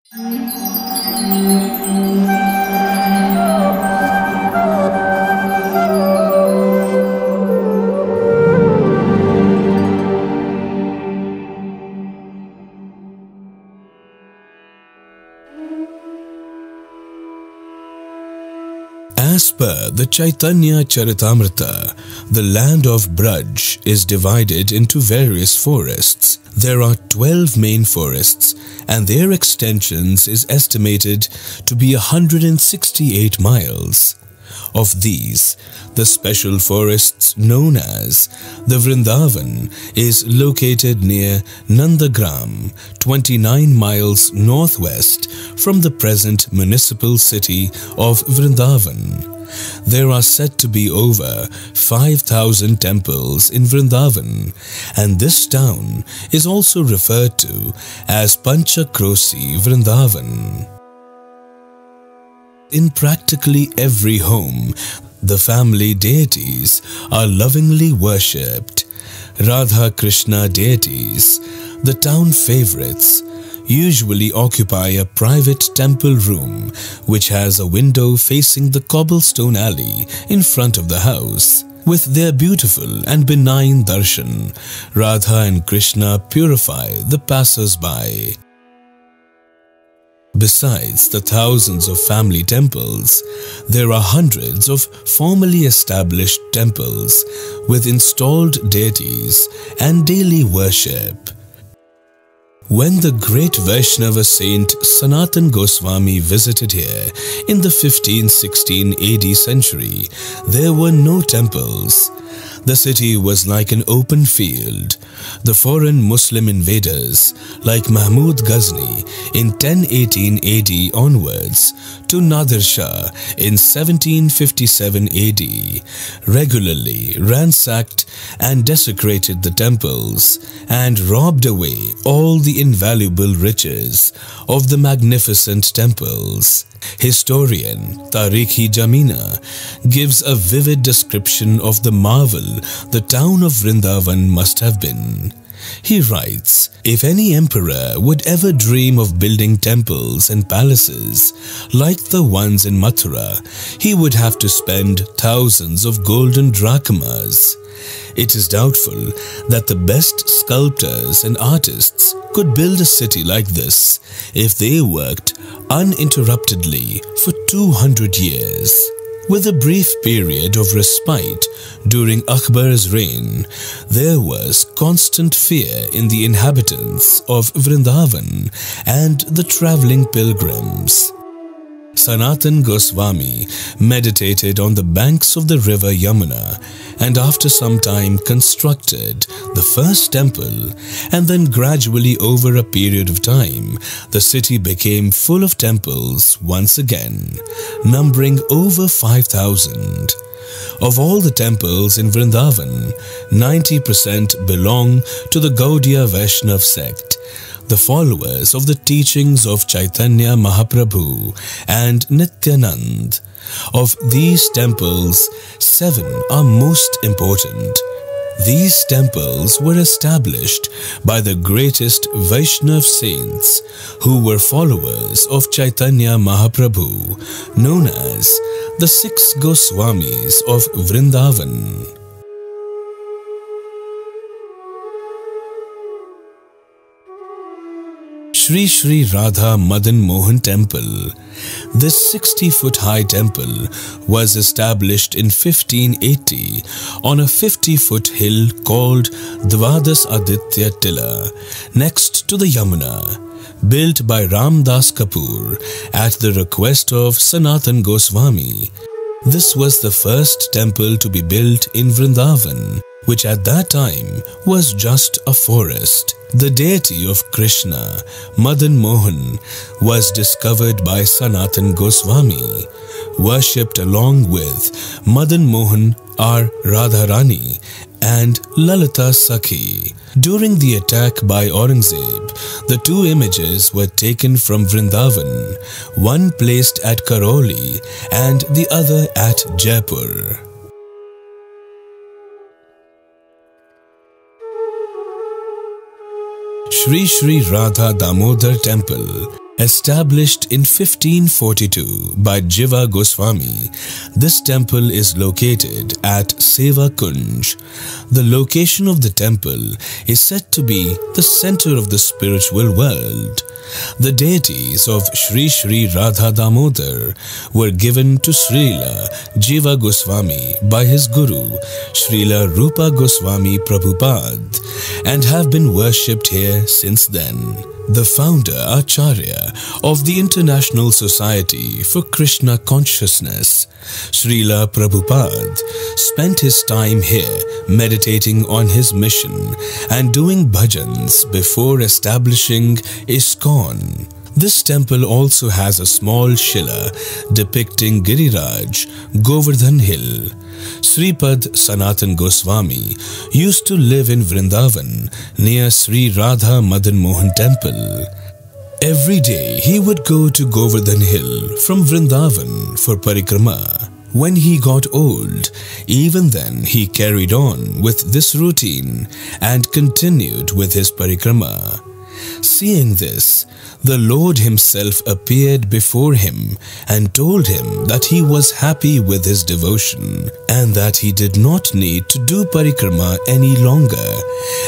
As per the Chaitanya Charitamrita, the land of Braj is divided into various forests. There are 12 main forests and their extensions is estimated to be 168 miles. Of these, the special forests known as the Vrindavan is located near Nandagram, 29 miles northwest from the present municipal city of Vrindavan. There are said to be over 5,000 temples in Vrindavan, and this town is also referred to as Panchakroshi Vrindavan. In practically every home, the family deities are lovingly worshipped. Radha-Krishna deities, the town favorites, usually occupy a private temple room which has a window facing the cobblestone alley in front of the house. With their beautiful and benign darshan, Radha and Krishna purify the passers-by. Besides the thousands of family temples, there are hundreds of formally established temples with installed deities and daily worship. When the great Vaishnava saint Sanatan Goswami visited here in the 15-16 AD century, there were no temples. The city was like an open field. The foreign Muslim invaders like Mahmud Ghazni in 1018 AD onwards to Nadir Shah in 1757 AD regularly ransacked and desecrated the temples and robbed away all the invaluable riches of the magnificent temples. Historian Tarikhi Jamina gives a vivid description of the marvel the town of Vrindavan must have been. He writes, if any emperor would ever dream of building temples and palaces like the ones in Mathura, he would have to spend thousands of golden drachmas. It is doubtful that the best sculptors and artists could build a city like this if they worked uninterruptedly for 200 years. With a brief period of respite during Akbar's reign, there was constant fear in the inhabitants of Vrindavan and the travelling pilgrims. Sanatan Goswami meditated on the banks of the river Yamuna and after some time constructed the first temple, and then gradually over a period of time, the city became full of temples once again, numbering over 5,000. Of all the temples in Vrindavan, 90% belong to the Gaudiya Vaishnav sect, the followers of the teachings of Chaitanya Mahaprabhu and Nityanand. Of these temples, 7 are most important. These temples were established by the greatest Vaishnav saints who were followers of Chaitanya Mahaprabhu, known as the 6 Goswamis of Vrindavan. Shri Shri Radha Madan Mohan Temple. This 60-foot high temple was established in 1580 on a 50-foot hill called Dvadas Aditya Tilla, next to the Yamuna, built by Ramdas Kapoor at the request of Sanatan Goswami. This was the first temple to be built in Vrindavan, which at that time was just a forest. The deity of Krishna, Madan Mohan, was discovered by Sanatan Goswami. Worshipped along with Madan Mohan are Radharani and Lalita Sakhi. During the attack by Aurangzeb, the 2 images were taken from Vrindavan, one placed at Karoli and the other at Jaipur. Shri Shri Radha Damodar Temple. Established in 1542 by Jiva Goswami, this temple is located at Seva Kunj. The location of the temple is said to be the center of the spiritual world. The deities of Shri Shri Radha Damodar were given to Srila Jiva Goswami by his guru Srila Rupa Goswami Prabhupada and have been worshipped here since then. The founder Acharya of the International Society for Krishna Consciousness, Srila Prabhupada, spent his time here meditating on his mission and doing bhajans before establishing ISKCON. This temple also has a small shila depicting Giriraj, Govardhan Hill. Sripad Sanatan Goswami used to live in Vrindavan near Sri Radha Madan Mohan Temple. Every day he would go to Govardhan Hill from Vrindavan for parikrama. When he got old, even then he carried on with this routine and continued with his parikrama. Seeing this, the Lord himself appeared before him and told him that he was happy with his devotion and that he did not need to do parikrama any longer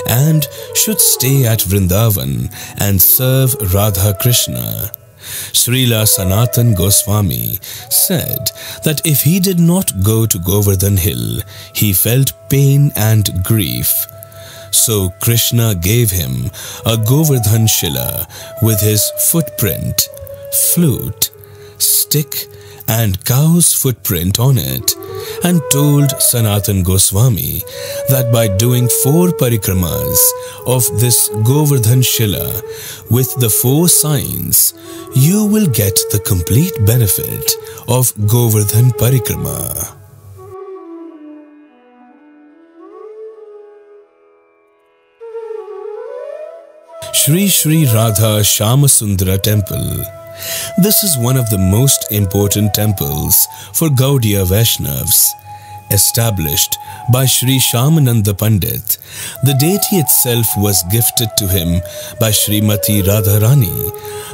and should stay at Vrindavan and serve Radha-Krishna. Srila Sanatan Goswami said that if he did not go to Govardhan Hill, he felt pain and grief. So Krishna gave him a Govardhan Shila with his footprint, flute, stick and cow's footprint on it, and told Sanatan Goswami that by doing 4 parikramas of this Govardhan Shila with the 4 signs, you will get the complete benefit of Govardhan Parikrama. Shri Shri Radha Shyamasundara Temple. This is one of the most important temples for Gaudiya Vaishnavas. Established by Shri Shyamananda Pandit, the deity itself was gifted to him by Srimati Radharani,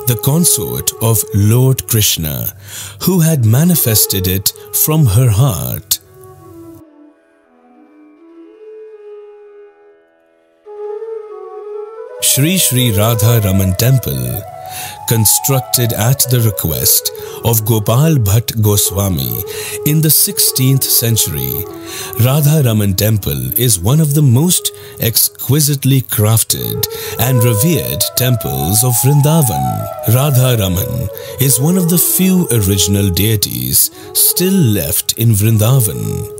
the consort of Lord Krishna, who had manifested it from her heart. Shri Shri Radha Raman Temple, constructed at the request of Gopal Bhatt Goswami in the 16th century, Radha Raman Temple is one of the most exquisitely crafted and revered temples of Vrindavan. Radha Raman is one of the few original deities still left in Vrindavan.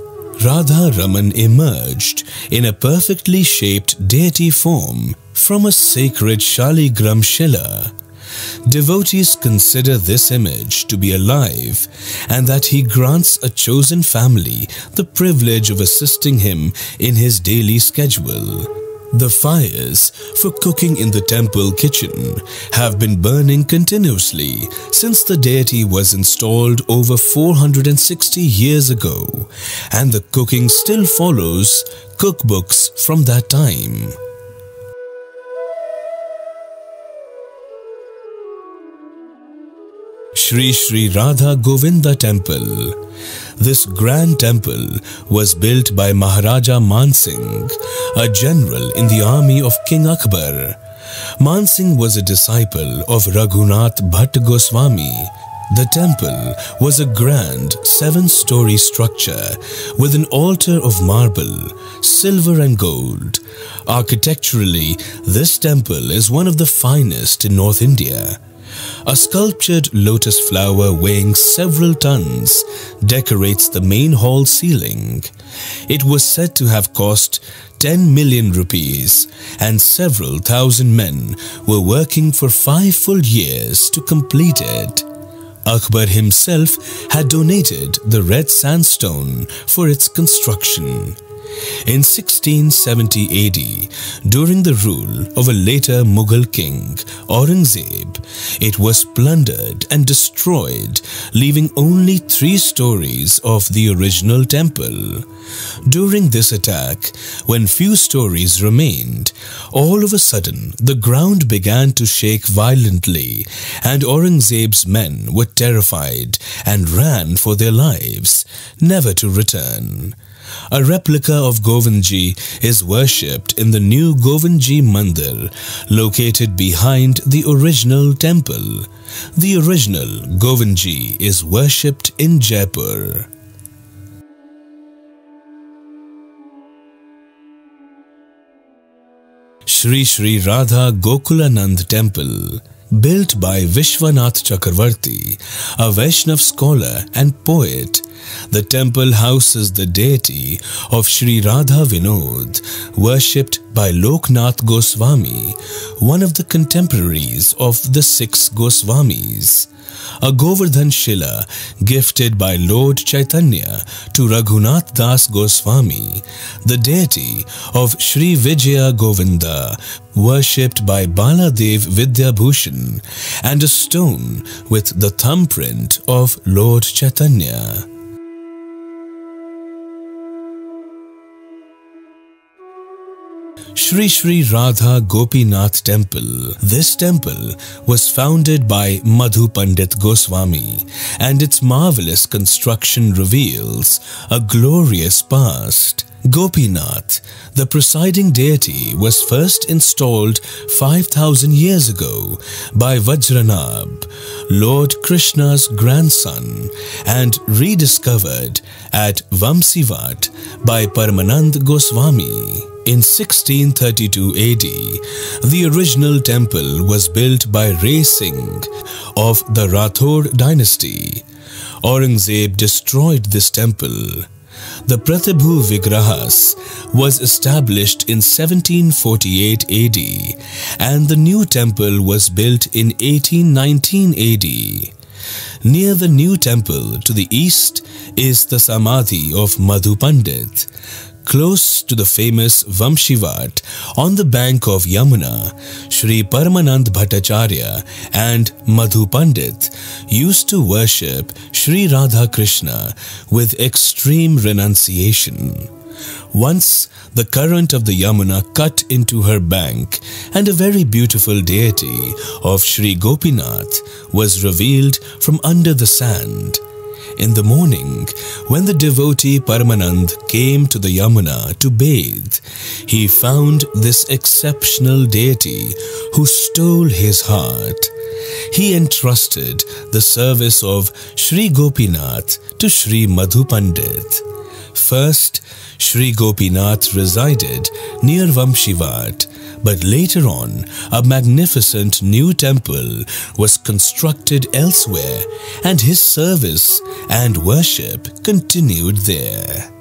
Radha Raman emerged in a perfectly shaped deity form from a sacred Shaligram Shila. Devotees consider this image to be alive and that he grants a chosen family the privilege of assisting him in his daily schedule. The fires for cooking in the temple kitchen have been burning continuously since the deity was installed over 460 years ago, and the cooking still follows cookbooks from that time. Shri Shri Radha Govinda Temple. This grand temple was built by Maharaja Man Singh, a general in the army of King Akbar. Man Singh was a disciple of Raghunath Bhatt Goswami. The temple was a grand 7-story structure with an altar of marble, silver and gold. Architecturally, this temple is one of the finest in North India. A sculptured lotus flower weighing several tons decorates the main hall ceiling. It was said to have cost 10 million rupees, and several thousand men were working for 5 full years to complete it. Akbar himself had donated the red sandstone for its construction. In 1670 AD, during the rule of a later Mughal king, Aurangzeb, it was plundered and destroyed, leaving only 3 stories of the original temple. During this attack, when few stories remained, all of a sudden the ground began to shake violently, and Aurangzeb's men were terrified and ran for their lives, never to return. A replica of Govindji is worshipped in the new Govindji Mandir, located behind the original temple. The original Govindji is worshipped in Jaipur. Shri Shri Radha Gokulanand Temple, built by Vishwanath Chakravarti, a Vaishnav scholar and poet. The temple houses the deity of Shri Radha Vinod, worshipped by Loknath Goswami, one of the contemporaries of the 6 Goswamis. A Govardhan Shila gifted by Lord Chaitanya to Raghunath Das Goswami, the deity of Shri Vijaya Govinda, worshipped by Baladev Vidyabhushan, and a stone with the thumbprint of Lord Chaitanya. Shri Shri Radha Gopinath Temple. This temple was founded by Madhu Pandit Goswami, and its marvelous construction reveals a glorious past. Gopinath, the presiding deity, was first installed 5,000 years ago by Vajranab, Lord Krishna's grandson, and rediscovered at Vamsivat by Paramanand Goswami. In 1632 AD, the original temple was built by Ray Singh of the Rathod dynasty. Aurangzeb destroyed this temple. The Pratibhu Vigrahas was established in 1748 AD, and the new temple was built in 1819 AD. Near the new temple to the east is the Samadhi of Madhu Pandit. Close to the famous Vamshivat, on the bank of Yamuna, Sri Paramanand Bhattacharya and Madhu Pandit used to worship Sri Radha-Krishna with extreme renunciation. Once, the current of the Yamuna cut into her bank, and a very beautiful deity of Sri Gopinath was revealed from under the sand. In the morning, when the devotee Paramanand came to the Yamuna to bathe, he found this exceptional deity who stole his heart. He entrusted the service of Sri Gopinath to Sri Madhu Pandit. First, Sri Gopinath resided near Vamshivat, but later on, a magnificent new temple was constructed elsewhere, and his service and worship continued there.